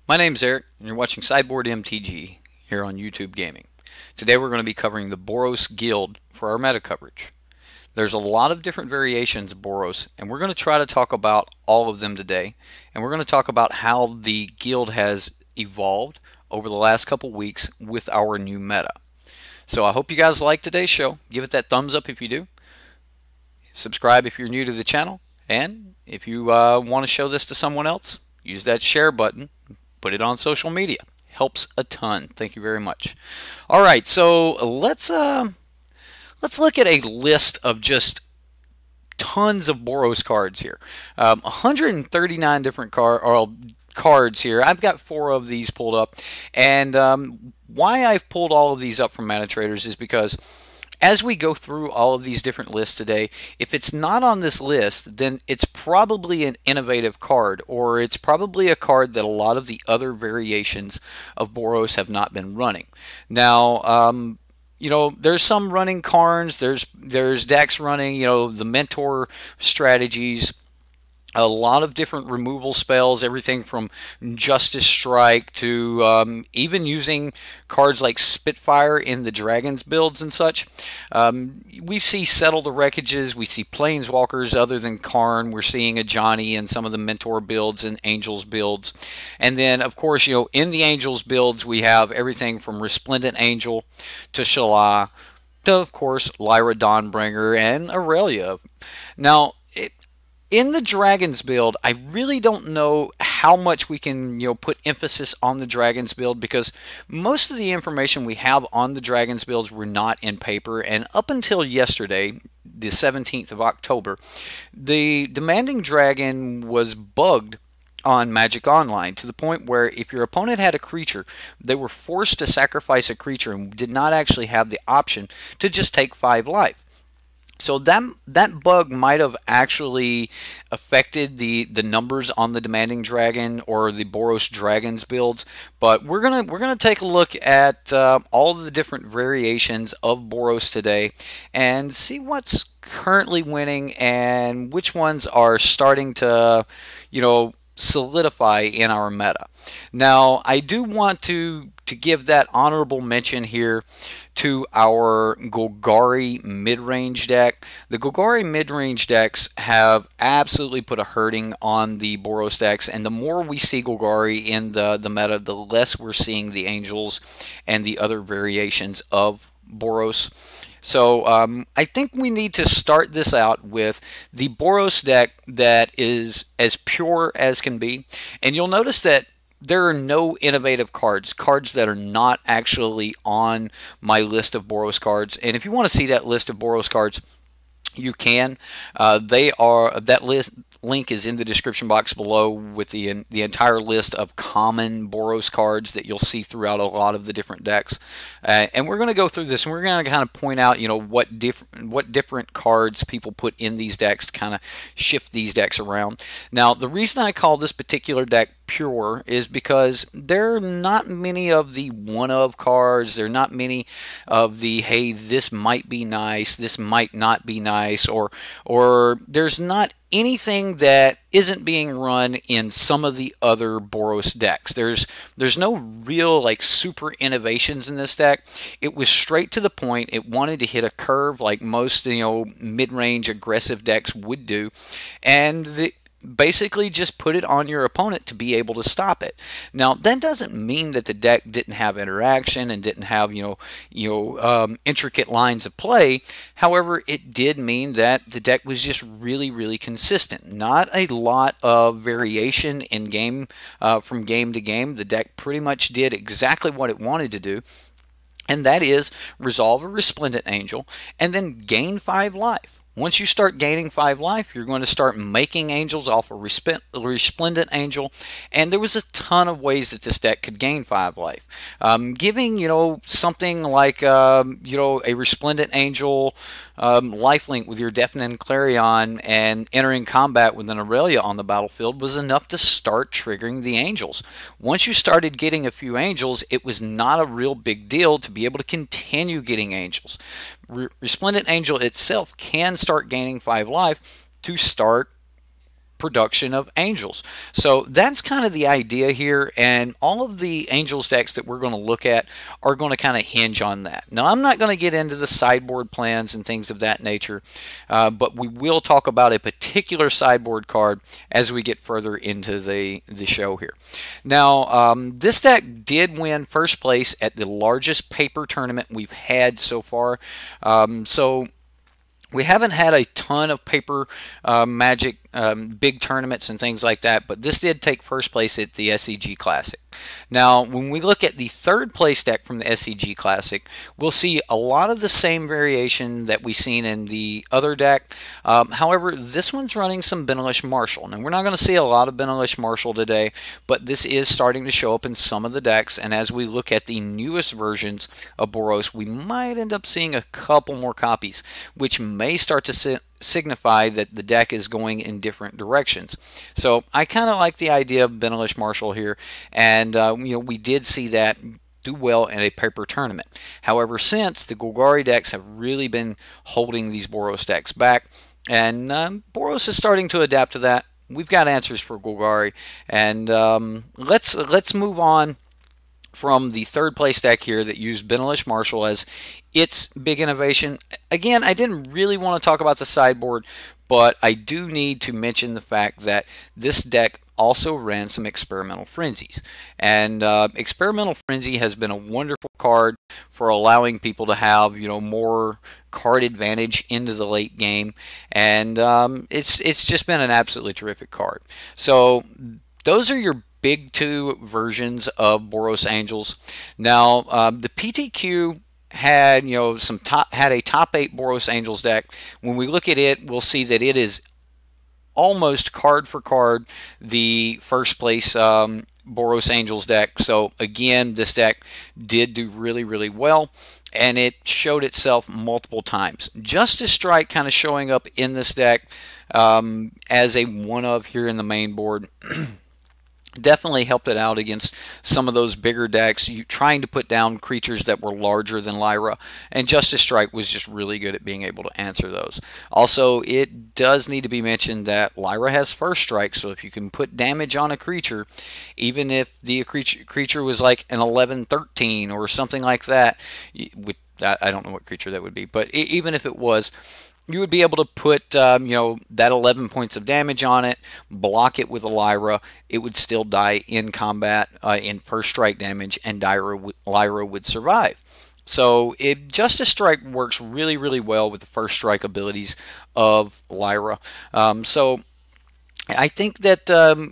My name's Eric, and you're watching Sideboard MTG here on YouTube Gaming. Today we're going to be covering the Boros Guild for our meta coverage. There's a lot of different variations of Boros, and we're going to try to talk about all of them today. And we're going to talk about how the guild has evolved over the last couple weeks with our new meta. So I hope you guys like today's show. Give it that thumbs up if you do. Subscribe if you're new to the channel. And if you want to show this to someone else, use that share button. Put it on social media. Helps a ton. Thank you very much. All right, so let's look at a list of just tons of Boros cards here. 139 different cards here. I've got 4 of these pulled up, and why I've pulled all of these up from MetaTraders is because as we go through all of these different lists today, if it's not on this list, then it's probably an innovative card, or it's probably a card that a lot of the other variations of Boros have not been running. Now, you know, there's some running Karns, there's decks running, you know, the Mentor strategies, a lot of different removal spells, everything from Justice Strike to even using cards like Spitfire in the Dragons builds and such. We see Settle the Wreckages, we see Planeswalkers other than Karn, we're seeing a Johnny in some of the Mentor builds and Angels builds. And then, of course, you know, in the Angels builds, we have everything from Resplendent Angel to Shala to, of course, Lyra Dawnbringer and Aurelia. Now, in the Dragons build, I really don't know how much we can, you know, put emphasis on the Dragons build, because most of the information we have on the Dragons builds were not in paper, and up until yesterday, the 17th of October, the Demanding Dragon was bugged on Magic Online to the point where if your opponent had a creature, they were forced to sacrifice a creature and did not actually have the option to just take 5 life. So that bug might have actually affected the numbers on the Demanding Dragon or the Boros Dragons builds, but we're gonna take a look at all of the different variations of Boros today and see what's currently winning and which ones are starting to, you know, solidify in our meta. Now, I do want to give that honorable mention here to our Golgari mid-range deck. The Golgari mid-range decks have absolutely put a hurting on the Boros decks, and the more we see Golgari in the meta, the less we're seeing the Angels and the other variations of Boros. So I think we need to start this out with the Boros deck that is as pure as can be. And you'll notice that there are no innovative cards that are not actually on my list of Boros cards. And if you want to see that list of Boros cards, you can. That link is in the description box below with the entire list of common Boros cards that you'll see throughout a lot of the different decks. And we're going to go through this, and we're going to kind of point out, you know, what different cards people put in these decks to kind of shift these decks around. Now, the reason I call this particular deck pure is because there are not many of the one-of cards. There are not many of the, hey, this might be nice, this might not be nice, or there's not anything that isn't being run in some of the other Boros decks. There's no real like super innovations in this deck. It was straight to the point. It wanted to hit a curve like most, you know, mid-range aggressive decks would do, and basically just put it on your opponent to be able to stop it. Now, that doesn't mean that the deck didn't have interaction and didn't have, intricate lines of play. However, it did mean that the deck was just really, really consistent. Not a lot of variation in game from game to game. The deck pretty much did exactly what it wanted to do, and that is resolve a Resplendent Angel and then gain 5 life. Once you start gaining 5 life, you're going to start making angels off a Resplendent Angel, and there was a ton of ways that this deck could gain 5 life. Giving, you know, something like, a Resplendent Angel lifelink with your Deafening Clarion and entering combat with an Aurelia on the battlefield was enough to start triggering the angels. Once you started getting a few angels, it was not a real big deal to be able to continue getting angels. Resplendent Angel itself can start gaining 5 life to start production of angels. So that's kind of the idea here, and all of the angels decks that we're going to look at are going to kind of hinge on that. Now, I'm not going to get into the sideboard plans and things of that nature, but we will talk about a particular sideboard card as we get further into the show here. Now, this deck did win first place at the largest paper tournament we've had so far. So we haven't had a ton of paper Magic big tournaments and things like that, but this did take first place at the SCG Classic. Now, when we look at the third place deck from the SCG Classic, we'll see a lot of the same variation that we've seen in the other deck. However, this one's running some Benalish Marshall. Now, we're not going to see a lot of Benalish Marshall today, but this is starting to show up in some of the decks, and as we look at the newest versions of Boros, we might end up seeing a couple more copies, which may start to signify that the deck is going in different directions. So I kind of like the idea of Benalish Marshall here, and we did see that do well in a paper tournament. However, since the Golgari decks have really been holding these Boros decks back, and Boros is starting to adapt to that. We've got answers for Golgari, and let's move on from the third place deck here that used Benalish Marshall as its big innovation. Again, I didn't really want to talk about the sideboard, but I do need to mention the fact that this deck also ran some Experimental Frenzies. And Experimental Frenzy has been a wonderful card for allowing people to have, more card advantage into the late game. And it's just been an absolutely terrific card. So those are your big two versions of Boros Angels. Now, the PTQ had had a top 8 Boros Angels deck. When we look at it, we'll see that it is almost card for card the first place Boros Angels deck. So again, this deck did do really, really well, and it showed itself multiple times. Justice Strike kind of showing up in this deck as a one-of here in the main board. Definitely helped it out against some of those bigger decks, trying to put down creatures that were larger than Lyra, and Justice Strike was just really good at being able to answer those. Also, it does need to be mentioned that Lyra has first strike, so if you can put damage on a creature, even if the creature was like an 11-13 or something like that, I don't know what creature that would be, but even if it was, you would be able to put, that 11 points of damage on it, block it with a Lyra. It would still die in combat in first strike damage, and Lyra would survive. So Justice Strike works really, really well with the first strike abilities of Lyra. So I think that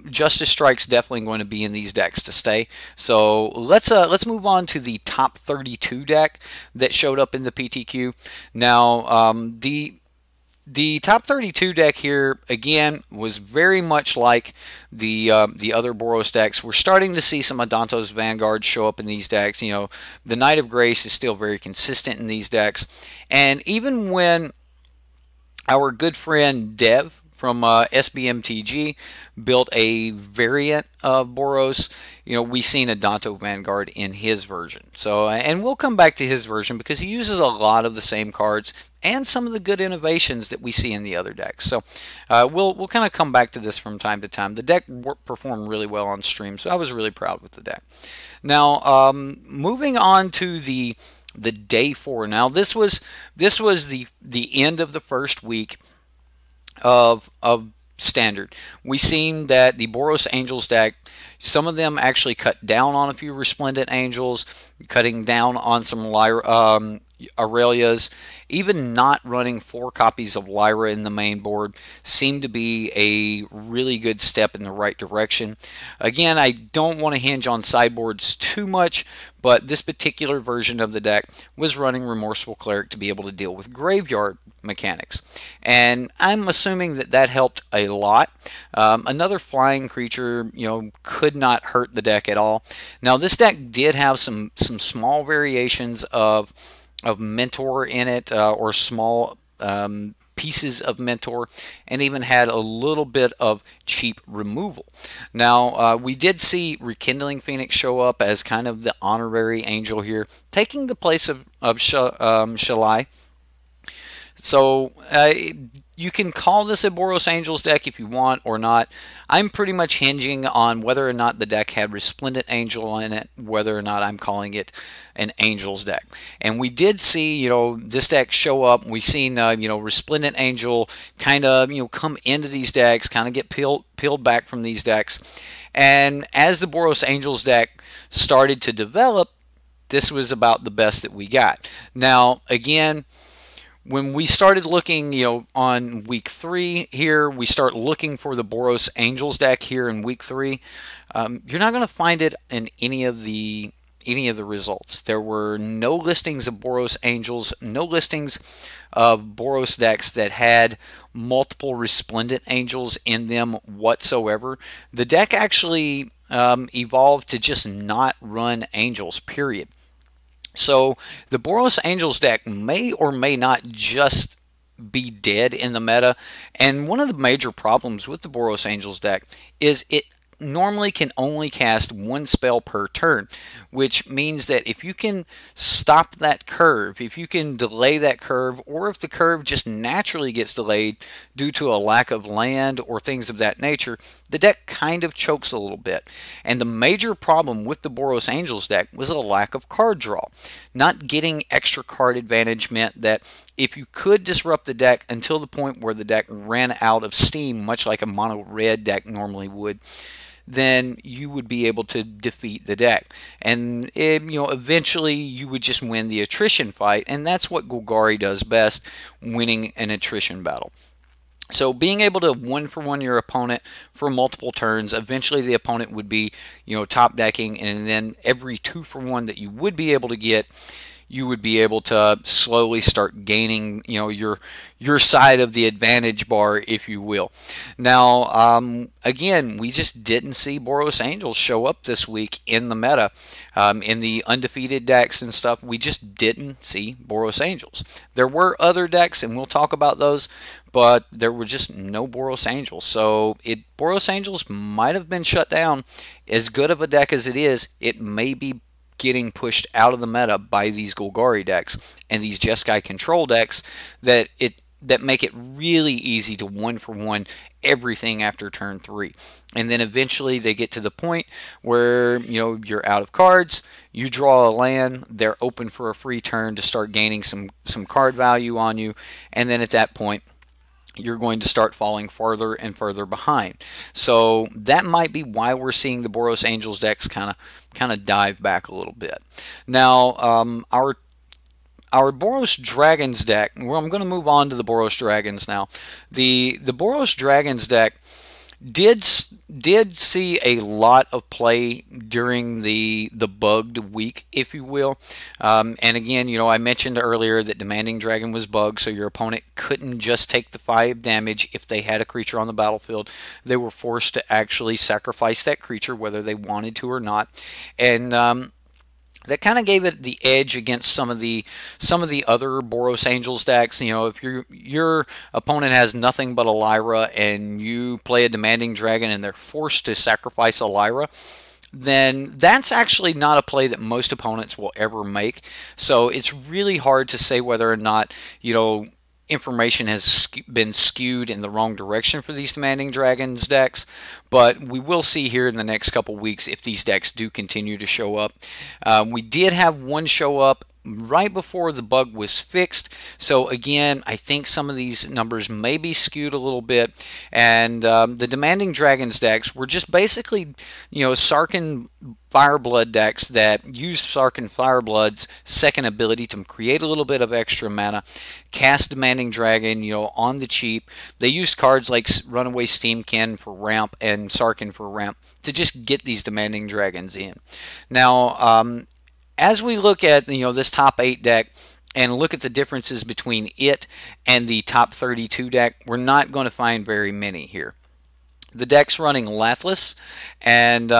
Justice Strike's definitely going to be in these decks to stay. So let's move on to the top 32 deck that showed up in the PTQ. Now, the top 32 deck here, again, was very much like the other Boros decks. We're starting to see some Adantos Vanguard show up in these decks. The Knight of Grace is still very consistent in these decks. And even when our good friend Dev from SBMTG built a variant of Boros, we've seen Adanto Vanguard in his version. So, and we'll come back to his version because he uses a lot of the same cards and some of the good innovations that we see in the other decks. So we'll kind of come back to this from time to time. The deck performed really well on stream, so I was really proud with the deck. Now, moving on to the day 4. Now, this was the end of the first week of Standard. We've seen that the Boros Angels deck, some of them actually cut down on a few Resplendent Angels, cutting down on some Aurelias. Even not running 4 copies of Lyra in the main board seemed to be a really good step in the right direction. Again, I don't want to hinge on sideboards too much, but this particular version of the deck was running Remorseful Cleric to be able to deal with graveyard mechanics. And I'm assuming that that helped a lot. Another flying creature, could not hurt the deck at all. Now, this deck did have some small variations of Mentor in it, or small pieces of Mentor, and even had a little bit of cheap removal. Now, we did see Rekindling Phoenix show up as kind of the honorary angel here, taking the place of Shalai. So You can call this a Boros Angels deck if you want or not. I'm pretty much hinging on whether or not the deck had Resplendent Angel in it, whether or not I'm calling it an Angels deck. And we did see, this deck show up. We've seen, Resplendent Angel kind of, come into these decks, kind of get peeled back from these decks. And as the Boros Angels deck started to develop, this was about the best that we got. Now, again, when we started looking, on week 3 here, we start looking for the Boros Angels deck here in week 3. You're not going to find it in any of the results. There were no listings of Boros Angels, no listings of Boros decks that had multiple Resplendent Angels in them whatsoever. The deck actually evolved to just not run Angels, period. So the Boros Angels deck may or may not just be dead in the meta. And one of the major problems with the Boros Angels deck is it normally can only cast one spell per turn, which means that if you can stop that curve, if you can delay that curve, or if the curve just naturally gets delayed due to a lack of land or things of that nature, the deck kind of chokes a little bit. And the major problem with the Boros Angels deck was a lack of card draw. Not getting extra card advantage meant that if you could disrupt the deck until the point where the deck ran out of steam, much like a mono red deck normally would, then you would be able to defeat the deck. And eventually you would just win the attrition fight, and that's what Golgari does best, winning an attrition battle. So being able to 1-for-1 your opponent for multiple turns, eventually the opponent would be, top decking, and then every 2-for-1 that you would be able to get, you would be able to slowly start gaining, your side of the advantage bar, if you will. Now, again, we just didn't see Boros Angels show up this week in the meta. In the undefeated decks and stuff, we just didn't see Boros Angels. There were other decks, and we'll talk about those, but there were just no Boros Angels. So Boros Angels might have been shut down. As good of a deck as it is, it may be getting pushed out of the meta by these Golgari decks and these Jeskai control decks that make it really easy to 1-for-1 everything after turn 3. And then eventually they get to the point where you're out of cards, you draw a land, they're open for a free turn to start gaining some card value on you, and then at that point you're going to start falling farther and further behind. So that might be why we're seeing the Boros Angels decks kind of dive back a little bit. Now, our Boros Dragons deck, well, I'm going to move on to the Boros Dragons now. The Boros Dragons deck did see a lot of play during the bugged week, if you will. And again, I mentioned earlier that Demanding Dragon was bugged, so your opponent couldn't just take the 5 damage if they had a creature on the battlefield. They were forced to actually sacrifice that creature, whether they wanted to or not. And that kind of gave it the edge against some of the other Boros Angels decks. If your opponent has nothing but a Lyra and you play a Demanding Dragon and they're forced to sacrifice a Lyra, then that's actually not a play that most opponents will ever make. So it's really hard to say whether or not information has been skewed in the wrong direction for these Demanding Dragons decks, but we will see here in the next couple weeks if these decks do continue to show up. We did have one show up right before the bug was fixed, so again, I think some of these numbers may be skewed a little bit, and the Demanding Dragons decks were just basically, Sarkhan Fireblood decks that use Sarkhan Fireblood's second ability to create a little bit of extra mana, cast Demanding Dragon, on the cheap. They use cards like Runaway Steamkin for ramp and Sarkhan for ramp to just get these Demanding Dragons in. Now, as we look at this top 8 deck and look at the differences between it and the top 32 deck, we're not going to find very many here. The deck's running Lathless, and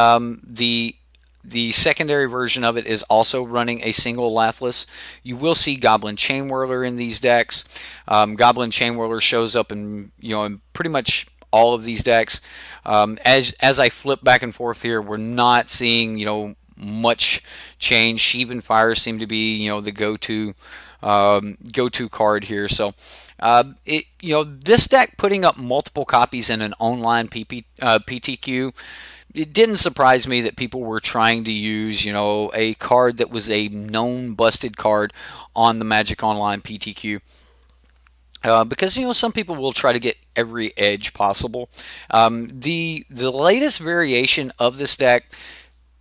the secondary version of it is also running a single Lathless. You will see Goblin Chainwhirler in these decks. Goblin Chainwhirler shows up in in pretty much all of these decks. As I flip back and forth here, we're not seeing much change. Sheevan Fire seemed to be, you know, the go-to card here. So this deck putting up multiple copies in an online PTQ, it didn't surprise me that people were trying to use, you know, a card that was a known busted card on the Magic Online PTQ. Because, you know, some people will try to get every edge possible. The latest variation of this deck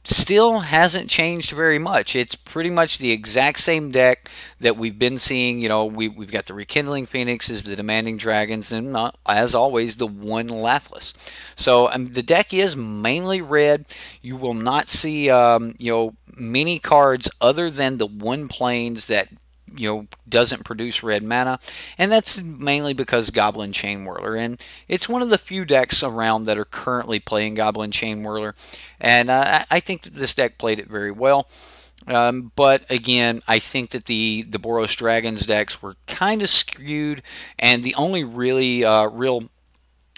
still hasn't changed very much. It's pretty much the exact same deck that we've been seeing. You know, we've got the Rekindling Phoenixes, the Demanding Dragons, and as always, the one Lathliss. So the deck is mainly red. You will not see, many cards other than the one planes that doesn't produce red mana, and that's mainly because Goblin Chain Whirler, and it's one of the few decks around that are currently playing Goblin Chain Whirler, and I think that this deck played it very well. But again, I think that the Boros Dragons decks were kind of skewed, and the only really real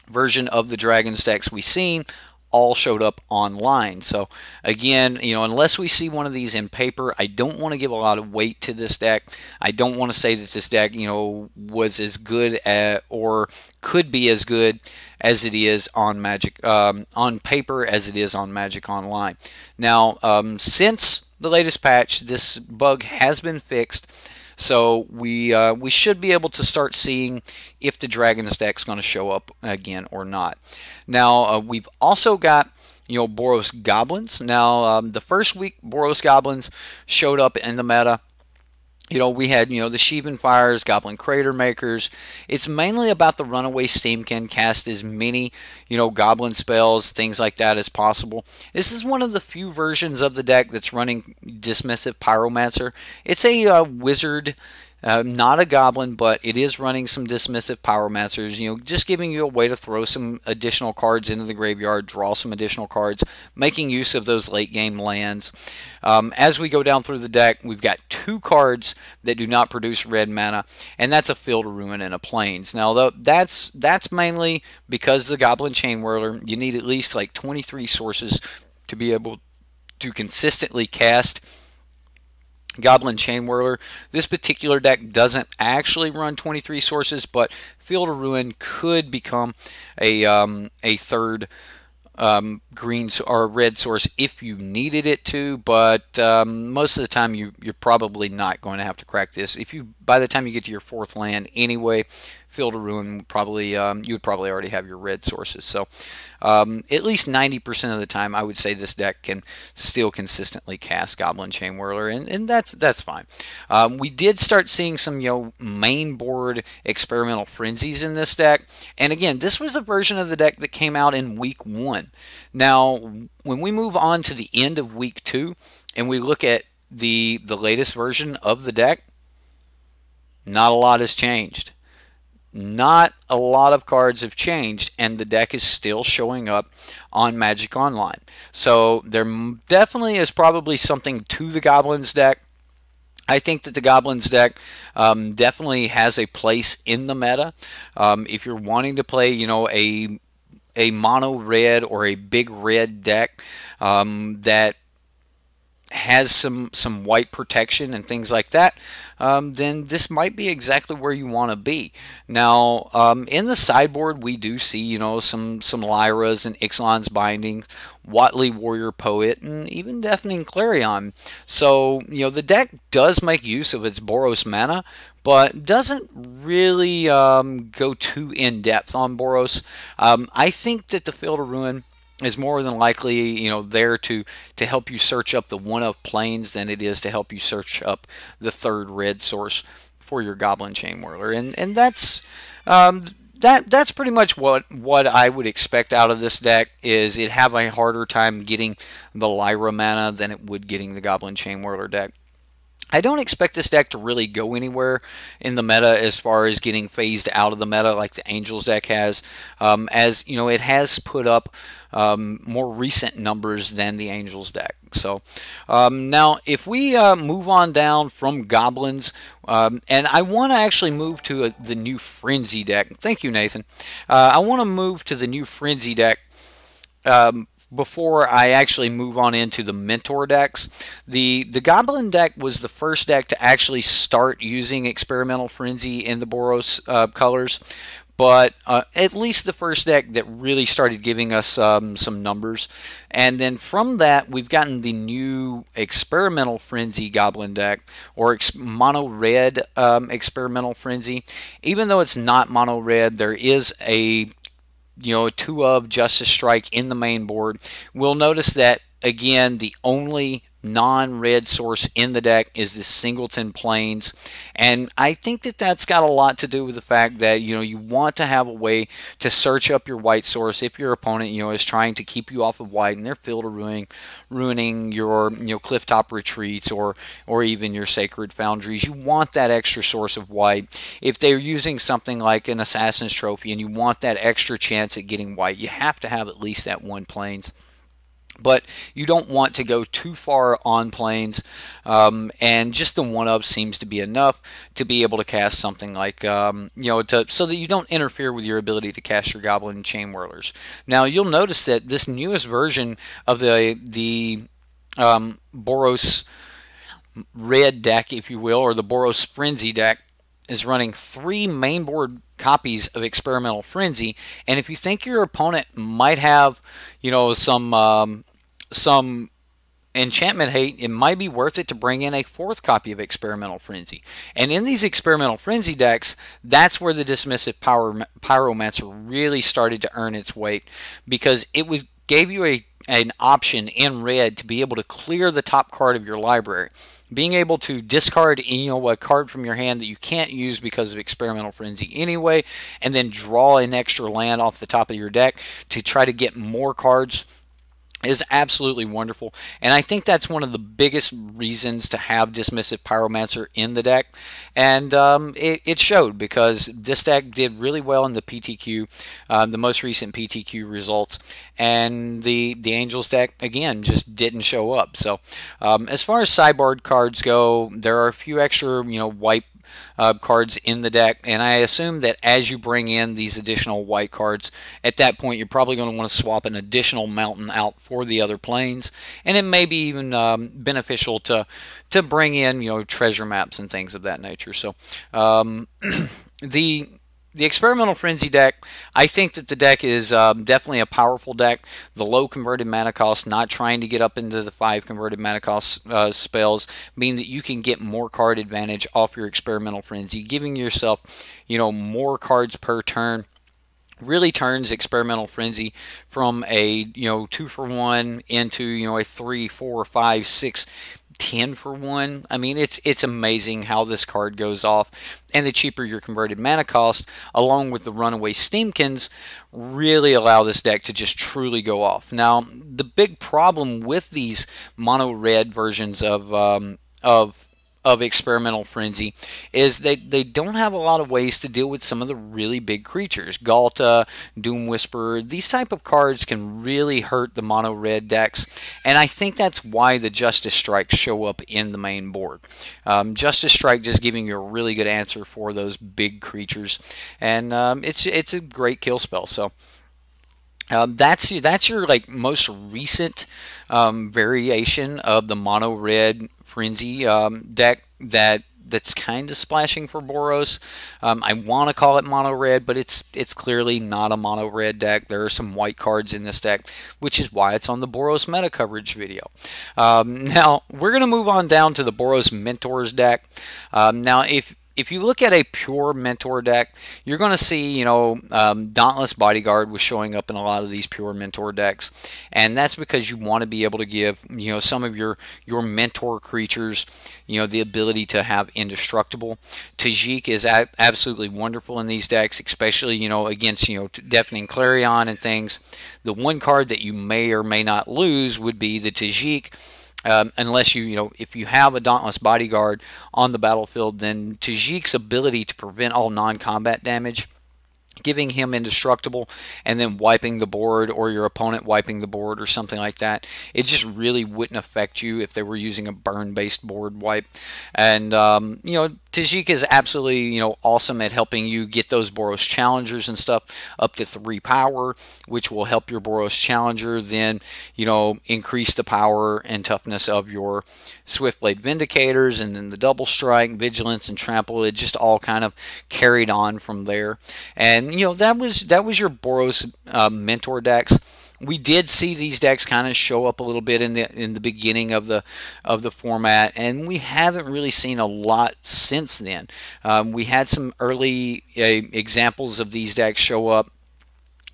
version of the Dragons decks we've seen all showed up online. So again, unless we see one of these in paper, I don't want to give a lot of weight to this deck. I don't want to say that this deck, was as good or could be as good as it is on Magic on paper as it is on Magic Online. Now, since the latest patch, this bug has been fixed. So we should be able to start seeing if the Dragons deck's going to show up again or not. Now we've also got Boros Goblins. Now the first week Boros Goblins showed up in the meta. We had, the Sheevan Fires, Goblin Crater Makers. It's mainly about the Runaway Steamkin, cast as many, Goblin spells, things like that as possible. This is one of the few versions of the deck that's running Dismissive Pyromancer. It's a wizard, not a goblin, but it is running some Dismissive Pyromancers, just giving you a way to throw some additional cards into the graveyard, draw some additional cards, making use of those late game lands. As we go down through the deck, we've got 2 cards that do not produce red mana, and that's a Field of Ruin and a Plains. Now, that's mainly because the Goblin Chain Whirler, you need at least like 23 sources to be able to consistently cast Goblin Chain Whirler. This particular deck doesn't actually run 23 sources, but Field of Ruin could become a third green or red source if you needed it to, but most of the time you're probably not going to have to crack this. By the time you get to your 4th land anyway, Field of Ruin probably you would probably already have your red sources. So at least 90% of the time, I would say this deck can still consistently cast Goblin Chain Whirler, and that's fine. We did start seeing some main board experimental frenzies in this deck, and again, this was a version of the deck that came out in week 1. Now, when we move on to the end of week 2 and we look at the latest version of the deck, not a lot has changed. Not a lot of cards have changed, and the deck is still showing up on Magic Online. So there definitely is probably something to the Goblins deck. I think that the Goblins deck definitely has a place in the meta. If you're wanting to play, a mono red or a big red deck that has some white protection and things like that, then this might be exactly where you want to be. Now, in the sideboard, we do see, some Lyras and Ixalan's Bindings, Watley Warrior Poet, and even Deafening Clarion. So, the deck does make use of its Boros mana, but doesn't really go too in-depth on Boros. I think that the Field of Ruin is more than likely, there to help you search up the one-of planes than it is to help you search up the 3rd red source for your Goblin Chain Whirler, and that's that's pretty much what I would expect out of this deck. Is it have a harder time getting the Lyra mana than it would getting the Goblin Chain Whirler deck. I don't expect this deck to really go anywhere in the meta as far as getting phased out of the meta like the Angels deck has, as it has put up more recent numbers than the Angels deck. So now if we move on down from Goblins, and I want to actually move to the new Frenzy deck. Thank you, Nathan. I want to move to the new Frenzy deck before I actually move on into the Mentor decks, the Goblin deck was the first deck to actually start using Experimental Frenzy in the Boros colors. But at least the first deck that really started giving us some numbers. And then from that, we've gotten the new Experimental Frenzy Goblin deck, or Mono Red Experimental Frenzy. Even though it's not Mono Red, there is a 2 of Justice Strike in the main board. We'll notice that, again, the only non-red source in the deck is the Singleton Plains, and I think that that's got a lot to do with the fact that you want to have a way to search up your white source if your opponent is trying to keep you off of white and they're field ruining your clifftop retreats or even your sacred foundries. You want that extra source of white. If they're using something like an Assassin's Trophy and you want that extra chance at getting white, you have to have at least that one Plains. But you don't want to go too far on planes, and just the 1 of seems to be enough to be able to cast something like, so that you don't interfere with your ability to cast your Goblin Chain Whirlers. Now, you'll notice that this newest version of the Boros Red deck, if you will, or the Boros Frenzy deck, is running 3 mainboard copies of Experimental Frenzy, and if you think your opponent might have, some enchantment hate, it might be worth it to bring in a 4th copy of Experimental Frenzy. And in these Experimental Frenzy decks, that's where the Dismissive Pyromancer really started to earn its weight, because it gave you an option in red to be able to clear the top card of your library. Being able to discard a card from your hand that you can't use because of Experimental Frenzy anyway, and then draw an extra land off the top of your deck to try to get more cards is absolutely wonderful. And I think that's one of the biggest reasons to have Dismissive Pyromancer in the deck. And it showed, because this deck did really well in the PTQ, the most recent PTQ results. And the Angels deck, again, just didn't show up. So as far as sideboard cards go, there are a few extra, white cards in the deck, and I assume that as you bring in these additional white cards, at that point you're probably going to want to swap an additional mountain out for the other planes, and it may be even beneficial to bring in treasure maps and things of that nature. So the Experimental Frenzy deck, I think that the deck is definitely a powerful deck. The low converted mana cost, not trying to get up into the 5 converted mana cost spells, mean that you can get more card advantage off your Experimental Frenzy, giving yourself, more cards per turn. Really turns Experimental Frenzy from a 2-for-1 into a 3, 4, 5, 6, 10 for 1. I mean, it's amazing how this card goes off, and the cheaper your converted mana cost, along with the runaway Steamkins, really allow this deck to just truly go off. Now, the big problem with these mono red versions of Experimental Frenzy is they don't have a lot of ways to deal with some of the really big creatures. Galta, Doom Whisperer, these type of cards can really hurt the mono red decks, and I think that's why the Justice Strikes show up in the main board. Justice Strike just giving you a really good answer for those big creatures, and it's a great kill spell. So that's your most recent variation of the mono red Frenzy deck that's kind of splashing for Boros. I want to call it mono red, but it's clearly not a mono red deck. There are some white cards in this deck, which is why it's on the Boros meta coverage video. Now we're going to move on down to the Boros Mentors deck. Now if you look at a pure Mentor deck, you're going to see, Dauntless Bodyguard was showing up in a lot of these pure Mentor decks, and that's because you want to be able to give, some of your Mentor creatures, the ability to have indestructible. Tajik is absolutely wonderful in these decks, especially, against, Deafening Clarion and things. The one card that you may or may not lose would be the Tajik. Unless if you have a Dauntless Bodyguard on the battlefield, then Tajik's ability to prevent all non-combat damage, giving him indestructible, and then wiping the board, or your opponent wiping the board, or something like that, it just really wouldn't affect you if they were using a burn-based board wipe. And Tajik is absolutely, awesome at helping you get those Boros Challengers and stuff up to 3 power, which will help your Boros Challenger then, increase the power and toughness of your Swiftblade Vindicators, and then the Double Strike, Vigilance, and Trample. It just all kind of carried on from there. And, that was your Boros Mentor decks. We did see these decks kind of show up a little bit in the beginning of the format, and we haven't really seen a lot since then. We had some early examples of these decks show up,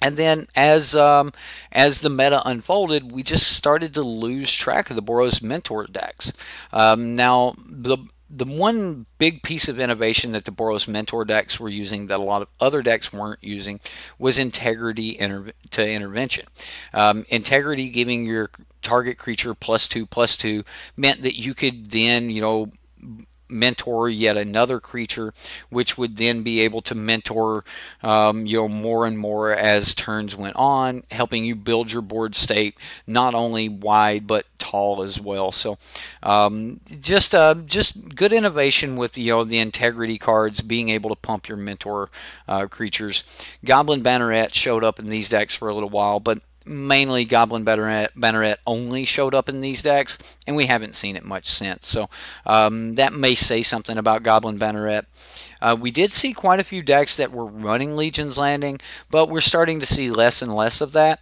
and then as the meta unfolded, we just started to lose track of the Boros Mentor decks. Now the one big piece of innovation that the Boros Mentor decks were using that a lot of other decks weren't using was Integrity to Intervention. Integrity, giving your target creature +2/+2, meant that you could then, mentor yet another creature, which would then be able to mentor more and more as turns went on, helping you build your board state not only wide but tall as well. So just good innovation with the integrity cards, being able to pump your mentor creatures. Goblin Banneret showed up in these decks for a little while, but mainly Goblin Banneret only showed up in these decks, and we haven't seen it much since. So that may say something about Goblin Banneret. We did see quite a few decks that were running Legion's Landing, but we're starting to see less and less of that.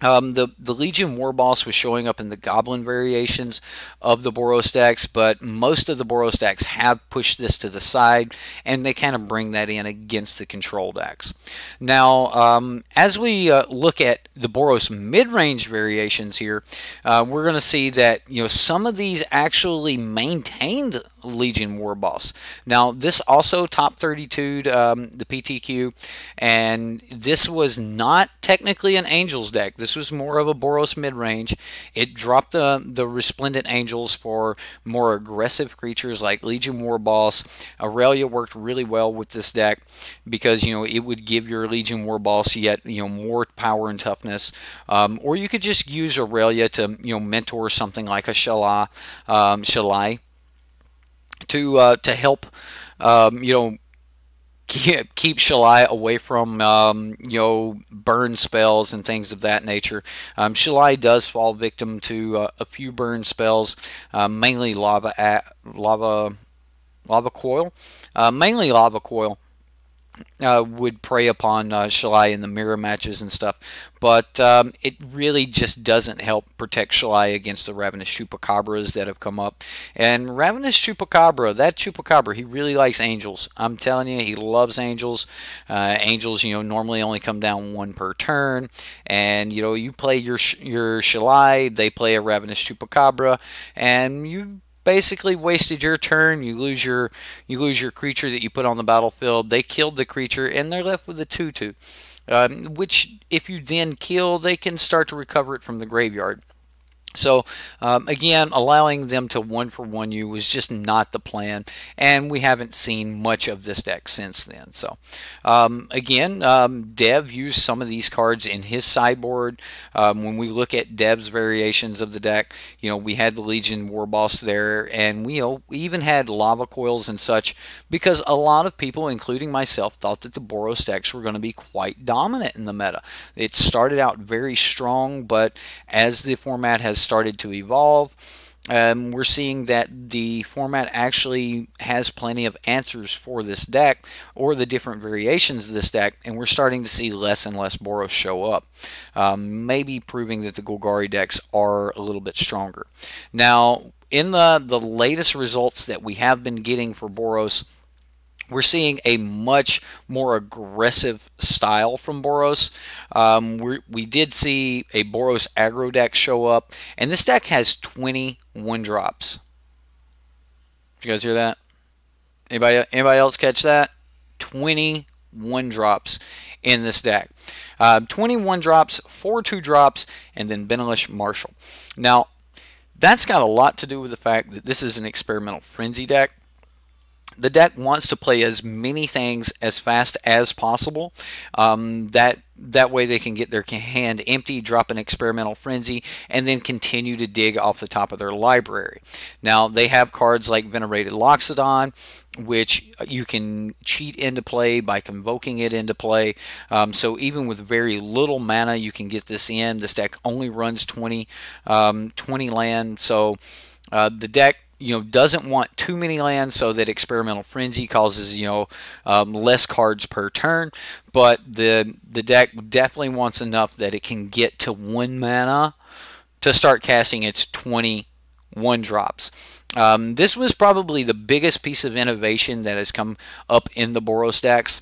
The Legion War Boss was showing up in the Goblin variations of the Boros decks, but most of the Boros decks have pushed this to the side, and they kind of bring that in against the control decks. Now, as we look at the Boros mid-range variations here, we're going to see that some of these actually maintained Legion War Boss. Now, this also top 32'd the PTQ, and this was not technically an Angels deck. This was more of a Boros mid-range. It dropped the Resplendent Angels for more aggressive creatures like Legion War Boss. Aurelia worked really well with this deck because it would give your Legion War Boss yet more power and toughness. Or you could just use Aurelia to mentor something like a Shalai to help keep Shalai away from burn spells and things of that nature. Shalai does fall victim to a few burn spells, mainly lava coil. Mainly lava coil would prey upon Shalai in the mirror matches and stuff, but it really just doesn't help protect Shalai against the Ravenous Chupacabras that have come up. And Ravenous Chupacabra, that Chupacabra, he really likes Angels. I'm telling you, he loves Angels. Angels, normally only come down 1 per turn, and you play your Shalai, they play a Ravenous Chupacabra, and you basically wasted your turn. You lose your creature that you put on the battlefield. They killed the creature, and they're left with a 2/2, which if you then kill, they can start to recover it from the graveyard. So again, allowing them to 1-for-1 you was just not the plan, and we haven't seen much of this deck since then. So again, Dev used some of these cards in his sideboard. When we look at Dev's variations of the deck, we had the Legion War Boss there, and we even had lava coils and such, because a lot of people, including myself, thought that the Boros decks were going to be quite dominant in the meta. It started out very strong, but as the format has started to evolve, we're seeing that the format actually has plenty of answers for this deck, or the different variations of this deck, and we're starting to see less and less Boros show up, maybe proving that the Golgari decks are a little bit stronger. Now, in the latest results that we have been getting for Boros, we're seeing a much more aggressive style from Boros. We did see a Boros aggro deck show up, and this deck has 20 1-drops. Did you guys hear that? Anybody else catch that? 20 1-drops in this deck. 20 1-drops, 4 2-drops, and then Benelish Marshall. Now, that's got a lot to do with the fact that this is an experimental frenzy deck. The deck wants to play as many things as fast as possible. That way they can get their hand empty, drop an Experimental Frenzy, and then continue to dig off the top of their library. Now they have cards like Venerated Loxodon, which you can cheat into play by convoking it into play. So even with very little mana, you can get this in. This deck only runs 20 land, so the deck doesn't want too many lands, so that Experimental Frenzy causes less cards per turn, but the deck definitely wants enough that it can get to 1 mana to start casting its 20 1-drops. This was probably the biggest piece of innovation that has come up in the Boros decks.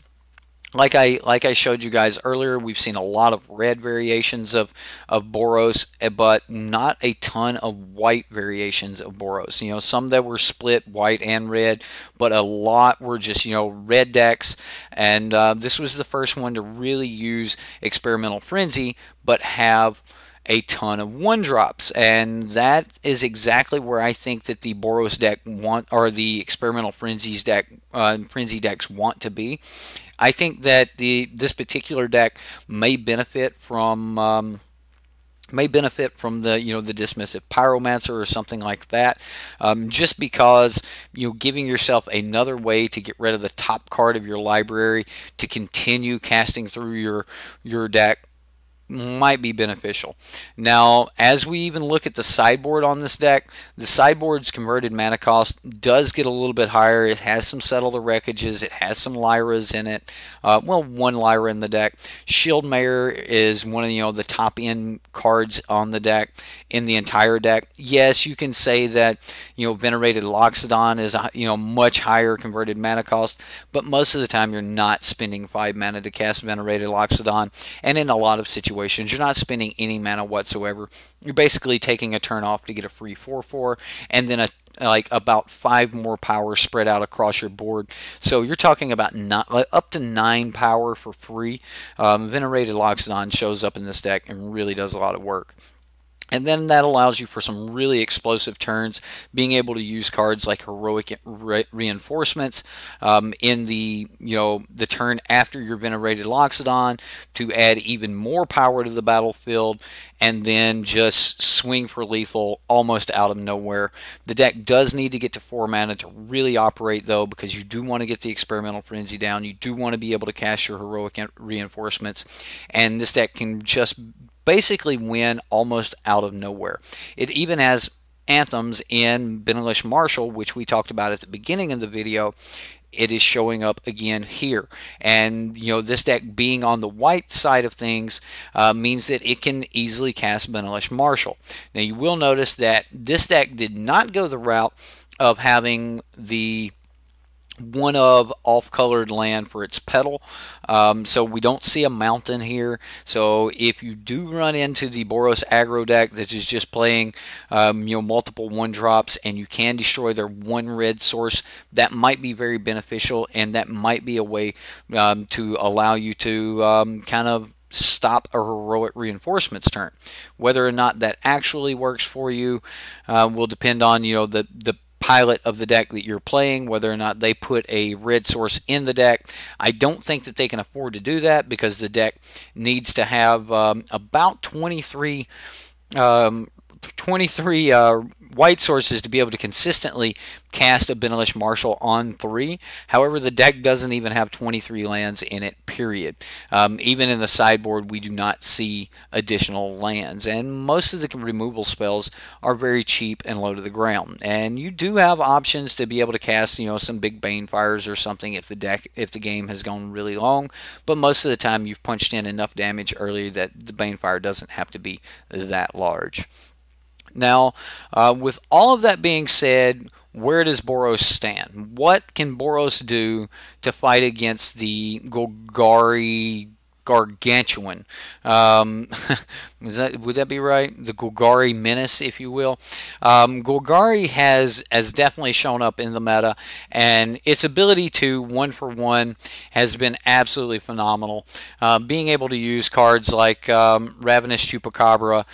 Like I showed you guys earlier, we've seen a lot of red variations of Boros, but not a ton of white variations of Boros. Some that were split white and red, but a lot were just red decks. And this was the first one to really use Experimental Frenzy, but have a ton of 1-drops, and that is exactly where I think that the Boros deck or the Experimental Frenzy decks want to be. I think that this particular deck may benefit from the the Dismissive Pyromancer or something like that, just because giving yourself another way to get rid of the top card of your library to continue casting through your deck might be beneficial. Now, as we even look at the sideboard on this deck, the sideboard's converted mana cost does get a little bit higher. It has some Settle the Wreckages. It has some Lyras in it. Well, 1 Lyra in the deck. Shieldmare is one of the top end cards on the deck, in the entire deck. Yes, you can say that Venerated Loxodon is much higher converted mana cost, but most of the time you're not spending 5 mana to cast Venerated Loxodon, and in a lot of situations you're not spending any mana whatsoever. You're basically taking a turn off to get a free 4/4, and then about 5 more power spread out across your board. So you're talking about up to 9 power for free. Venerated Loxodon shows up in this deck and really does a lot of work. And then that allows you for some really explosive turns, being able to use cards like Heroic Reinforcements in the the turn after your Venerated Loxodon to add even more power to the battlefield, and then just swing for lethal almost out of nowhere. The deck does need to get to 4 mana to really operate, though, because you do want to get the Experimental Frenzy down. You do want to be able to cast your Heroic Reinforcements, and this deck can just basically win almost out of nowhere. It even has anthems in Benalish Marshall, which we talked about at the beginning of the video. It is showing up again here, and this deck being on the white side of things means that it can easily cast Benalish Marshall. Now you will notice that this deck did not go the route of having the one of off-colored land for its petal, so we don't see a mountain here. So if you do run into the Boros aggro deck that is just playing multiple 1-drops, and you can destroy their 1 red source, that might be very beneficial, and that might be a way to allow you to kind of stop a Heroic Reinforcements turn. Whether or not that actually works for you will depend on the pilot of the deck that you're playing, whether or not they put a red source in the deck. I don't think that they can afford to do that, because the deck needs to have about 23 white sources to be able to consistently cast a Benalish Marshall on 3. However, the deck doesn't even have 23 lands in it, period. Even in the sideboard, we do not see additional lands, and most of the removal spells are very cheap and low to the ground. And you do have options to be able to cast some big Banefires or something if the game has gone really long, but most of the time you've punched in enough damage earlier that the Banefire doesn't have to be that large. Now, with all of that being said, where does Boros stand? What can Boros do to fight against the Golgari Gargantuan? Would that be right? The Golgari Menace, if you will. Golgari has definitely shown up in the meta, and its ability to 1-for-1 has been absolutely phenomenal. Being able to use cards like Ravenous Chupacabra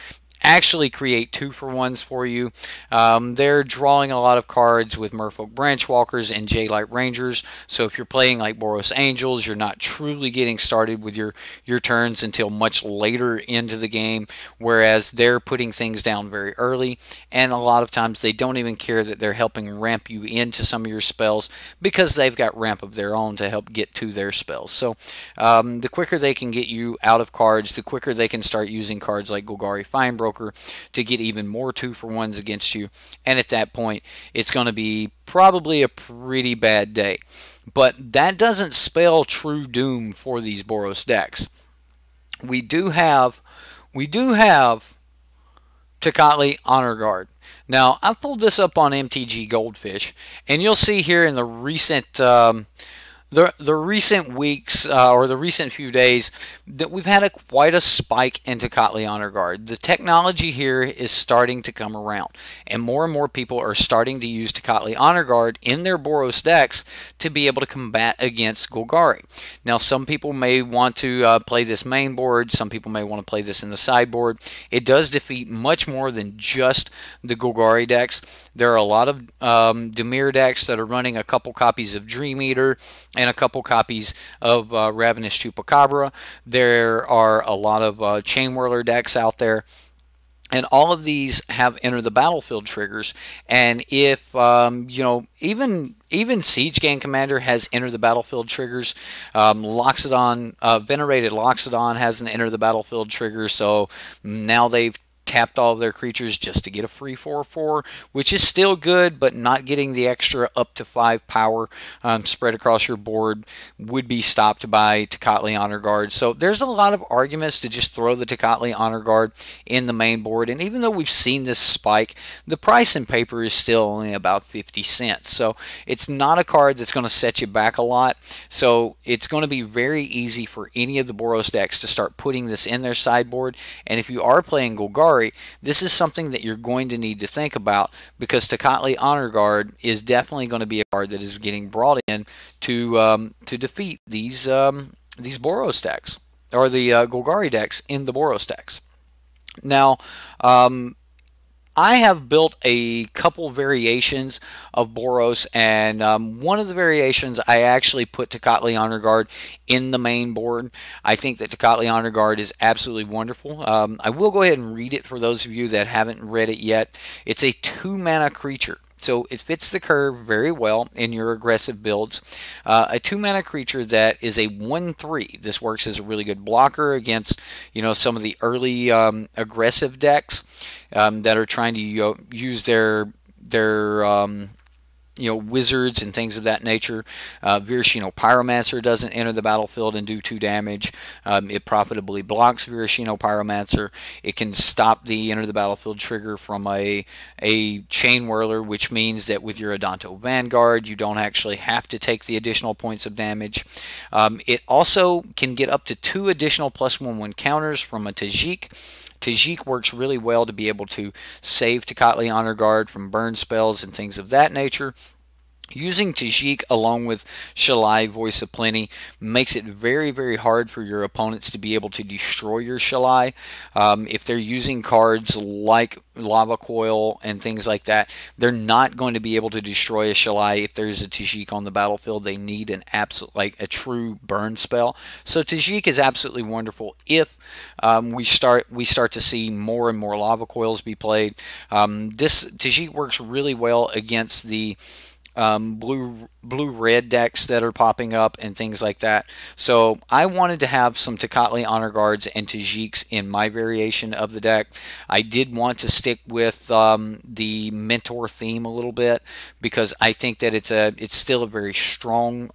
actually create 2-for-1s for you. They're drawing a lot of cards with Merfolk Branchwalkers and J-Light Rangers. So if you're playing like Boros Angels, you're not truly getting started with your turns until much later into the game, whereas they're putting things down very early, and a lot of times they don't even care that they're helping ramp you into some of your spells because they've got ramp of their own to help get to their spells. So the quicker they can get you out of cards, the quicker they can start using cards like Golgari Finebroker to get even more 2-for-1s against you, and at that point it's going to be probably a pretty bad day. But that doesn't spell true doom for these Boros decks. We do have Tocatli Honor Guard. Now, I've pulled this up on MTG Goldfish, and you'll see here in the recent recent weeks or the recent few days that we've had quite a spike in Tocatli Honor Guard. The technology here is starting to come around, and more people are starting to use Tocatli Honor Guard in their Boros decks to be able to combat against Golgari. Now, some people may want to play this main board, some people may want to play this in the sideboard. It does defeat much more than just the Golgari decks. There are a lot of Dimir decks that are running a couple copies of Dream Eater and a couple copies of Ravenous Chupacabra. There are a lot of Chain Whirler decks out there, and all of these have enter the battlefield triggers. And if you know, even Siege Gang Commander has enter the battlefield triggers. Loxodon, Venerated Loxodon has an enter the battlefield trigger. So now they've tapped all of their creatures just to get a free 4/4, which is still good, but not getting the extra up to 5 power spread across your board would be stopped by Tocatli Honor Guard. So there's a lot of arguments to just throw the Tocatli Honor Guard in the main board, and even though we've seen this spike, the price in paper is still only about 50 cents. So it's not a card that's going to set you back a lot. So it's going to be very easy for any of the Boros decks to start putting this in their sideboard, and if you are playing Golgari, this is something that you're going to need to think about, because Tocatli Honor Guard is definitely going to be a card that is getting brought in to defeat these Boros decks, or the Golgari decks in the Boros decks. Now, I have built a couple variations of Boros, and one of the variations I actually put Tocatli Honor Guard in the main board. I think that Tocatli Honor Guard is absolutely wonderful. I will go ahead and read it for those of you that haven't read it yet. It's a 2-mana creature, so it fits the curve very well in your aggressive builds. A 2-mana creature that is a 1/3. This works as a really good blocker against, you know, some of the early aggressive decks that are trying to use their you know, wizards and things of that nature. Virashino Pyromancer doesn't enter the battlefield and do 2 damage. It profitably blocks Virashino Pyromancer. It can stop the enter the battlefield trigger from a Chain Whirler, which means that with your Adanto Vanguard, you don't actually have to take the additional points of damage. It also can get up to 2 additional +1/1 counters from a Tajik. Tajik works really well to be able to save Tocatli Honor Guard from burn spells and things of that nature. Using Tajik along with Shalai, Voice of Plenty, makes it very, very hard for your opponents to be able to destroy your Shalai. If they're using cards like Lava Coil and things like that, they're not going to be able to destroy a Shalai if there's a Tajik on the battlefield. They need an absolute, like a true burn spell. So Tajik is absolutely wonderful if we start to see more and more Lava Coils be played. This Tajik works really well against the blue-red decks that are popping up and things like that. So I wanted to have some Tocatli Honor Guards and Tajiks in my variation of the deck. I did want to stick with the Mentor theme a little bit, because I think that it's still a very strong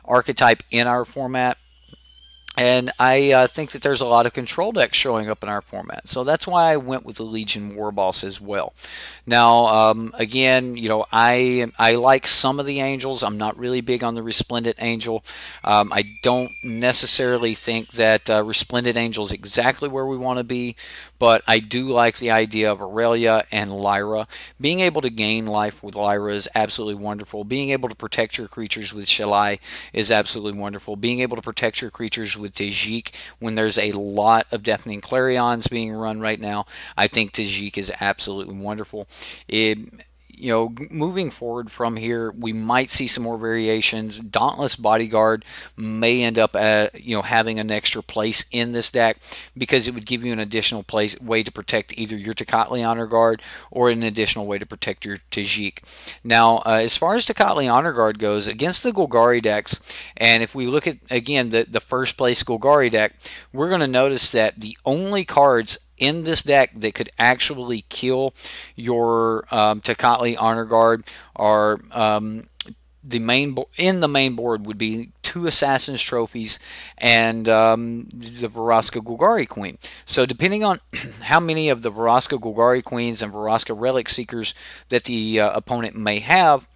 archetype in our format. And I think that there's a lot of control decks showing up in our format. So that's why I went with the Legion Warboss as well. Now, again, you know, I like some of the Angels. I'm not really big on the Resplendent Angel. I don't necessarily think that Resplendent Angel is exactly where we want to be. but I do like the idea of Aurelia and Lyra. Being able to gain life with Lyra is absolutely wonderful. Being able to protect your creatures with Shalai is absolutely wonderful. Being able to protect your creatures with Tajik when there's a lot of Deafening Clarions being run right now, I think Tajik is absolutely wonderful. Moving forward from here, we might see some more variations. Dauntless Bodyguard may end up, having an extra place in this deck because it would give you an additional way to protect either your Tocatli Honor Guard or an additional way to protect your Tajik. Now, as far as Tocatli Honor Guard goes, against the Golgari decks, and if we look at, again, the first place Golgari deck, we're going to notice that the only cards in this deck that could actually kill your Tocatli Honor Guard are the main board would be 2 Assassin's Trophies and the Vraska Golgari Queen. So depending on how many of the Vraska Golgari Queens and Vraska Relic Seekers that the opponent may have,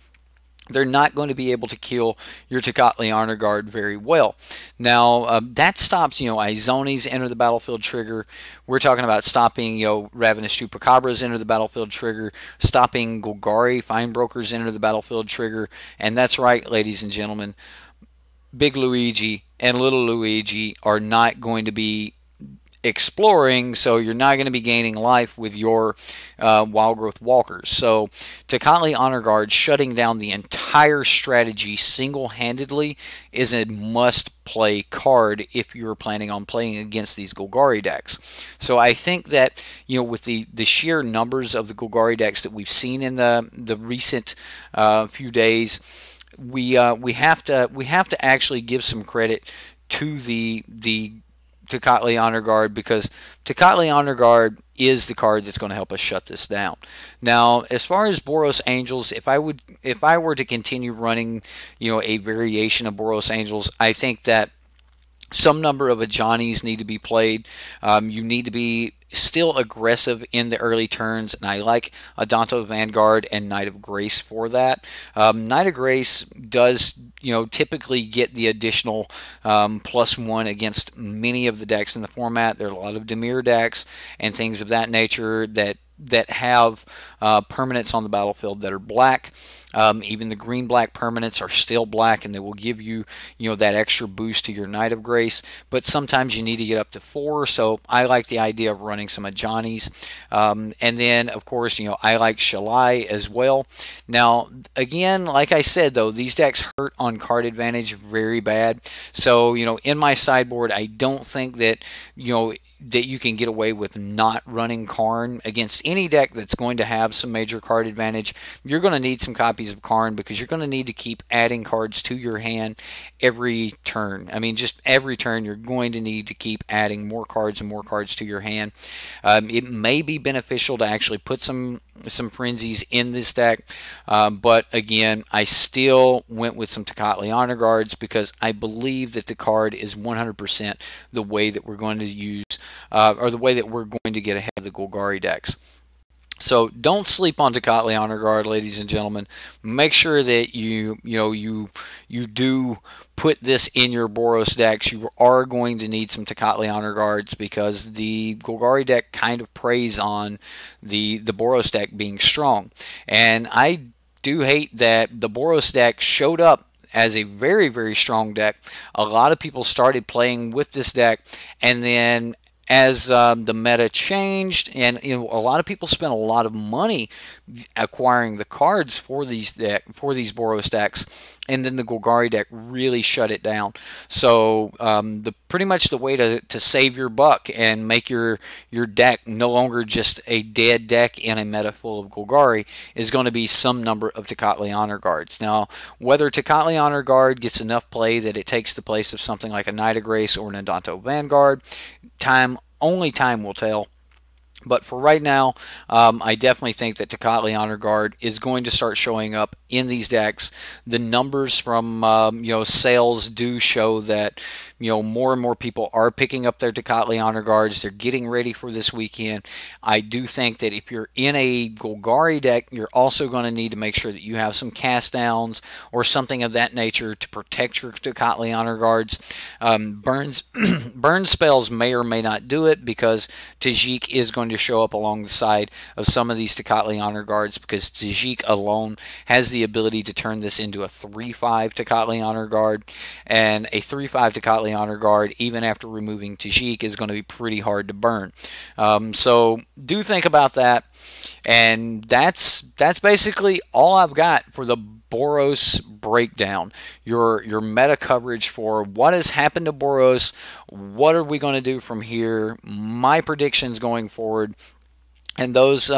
they're not going to be able to kill your Tocatli Honor Guard very well. Now, that stops, Izonis enter the battlefield trigger. We're talking about stopping, Ravenous Chupacabras enter the battlefield trigger, stopping Golgari Fine Brokers enter the battlefield trigger. And that's right, ladies and gentlemen, Big Luigi and Little Luigi are not going to be exploring, so you're not going to be gaining life with your Wild Growth Walkers. So Tocatli Honor Guard shutting down the entire strategy single-handedly is a must-play card if you're planning on playing against these Golgari decks. So I think that, with the sheer numbers of the Golgari decks that we've seen in the recent few days, we have to actually give some credit to the Tocatli Honor Guard, because Tocatli Honor Guard is the card that's going to help us shut this down. Now, as far as Boros Angels, if I were to continue running, a variation of Boros Angels, I think that some number of Ajanis need to be played. You need to be still aggressive in the early turns, and I like Adanto Vanguard and Knight of Grace for that. Knight of Grace does, typically get the additional +1 against many of the decks in the format. There are a lot of Dimir decks and things of that nature that have permanents on the battlefield that are black. Even the green-black permanents are still black, and they will give you, that extra boost to your Knight of Grace. But sometimes you need to get up to 4, so I like the idea of running some Ajanis. And then, of course, I like Shalai as well. Now, again, like I said, though, these decks hurt on card advantage very bad. So, in my sideboard, I don't think that, that you can get away with not running Karn against any deck that's going to have some major card advantage. You're going to need some copies of Karn because you're going to need to keep adding cards to your hand every turn. I mean, just every turn you're going to need to keep adding more cards and more cards to your hand. It may be beneficial to actually put some frenzies in this deck, but again, I still went with some Tocatli Honor Guards because I believe that the card is 100% the way that we're going to use, or the way that we're going to get ahead of the Golgari decks. So don't sleep on Tocatli Honor Guard, ladies and gentlemen. Make sure that you do put this in your Boros decks. You are going to need some Tocatli Honor Guards because the Golgari deck kind of preys on the Boros deck being strong. And I do hate that the Boros deck showed up as a very, very strong deck. A lot of people started playing with this deck, and then as the meta changed, and a lot of people spent a lot of money acquiring the cards for these Boros decks, and then the Golgari deck really shut it down. So pretty much the way to save your buck and make your deck no longer just a dead deck in a meta full of Golgari is going to be some number of Tocatli Honor Guards. Now, whether Tocatli Honor Guard gets enough play that it takes the place of something like a Knight of Grace or an Adanto Vanguard, only time will tell. But for right now, I definitely think that Tocatli Honor Guard is going to start showing up in these decks. The numbers from sales do show that more and more people are picking up their Tocatli Honor Guards. They're getting ready for this weekend. I do think that if you're in a Golgari deck, you're also going to need to make sure that you have some cast downs or something of that nature to protect your Tocatli Honor Guards. Burn spells may or may not do it, because Tajik is going to show up along the side of some of these Tocatli Honor Guards, because Tajik alone has the ability to turn this into a 3/5 Tocatli Honor Guard, and a 3/5 Tocatli Honor Guard, even after removing Tajik, is going to be pretty hard to burn. So do think about that. And that's basically all I've got for the Boros breakdown. Your meta coverage for what has happened to Boros, what are we going to do from here, my predictions going forward. And those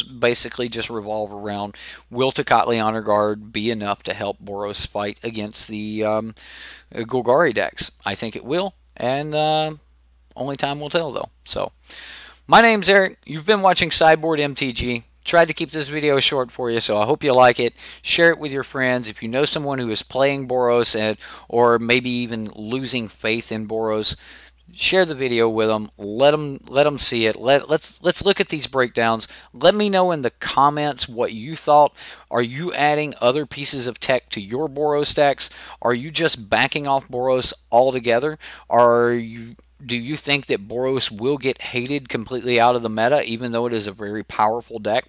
basically just revolve around, will Tocatli Honor Guard be enough to help Boros fight against the Golgari decks? I think it will, and only time will tell, though. So, my name's Eric. You've been watching Sideboard MTG. Tried to keep this video short for you, so I hope you like it. Share it with your friends. If you know someone who is playing Boros or maybe even losing faith in Boros, share the video with them. Let them see it. Let's look at these breakdowns. Let me know in the comments what you thought. Are you adding other pieces of tech to your Boros decks? Are you just backing off Boros altogether? Do you think that Boros will get hated completely out of the meta, even though it is a very powerful deck?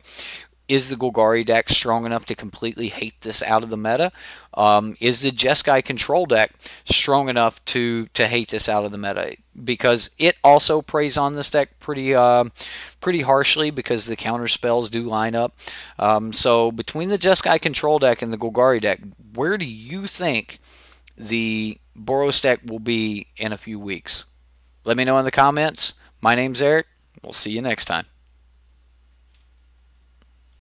Is the Golgari deck strong enough to completely hate this out of the meta? Is the Jeskai control deck strong enough to hate this out of the meta? Because it also preys on this deck pretty harshly, because the counter spells do line up. So between the Jeskai control deck and the Golgari deck, where do you think the Boros deck will be in a few weeks? Let me know in the comments. My name's Eric. We'll see you next time.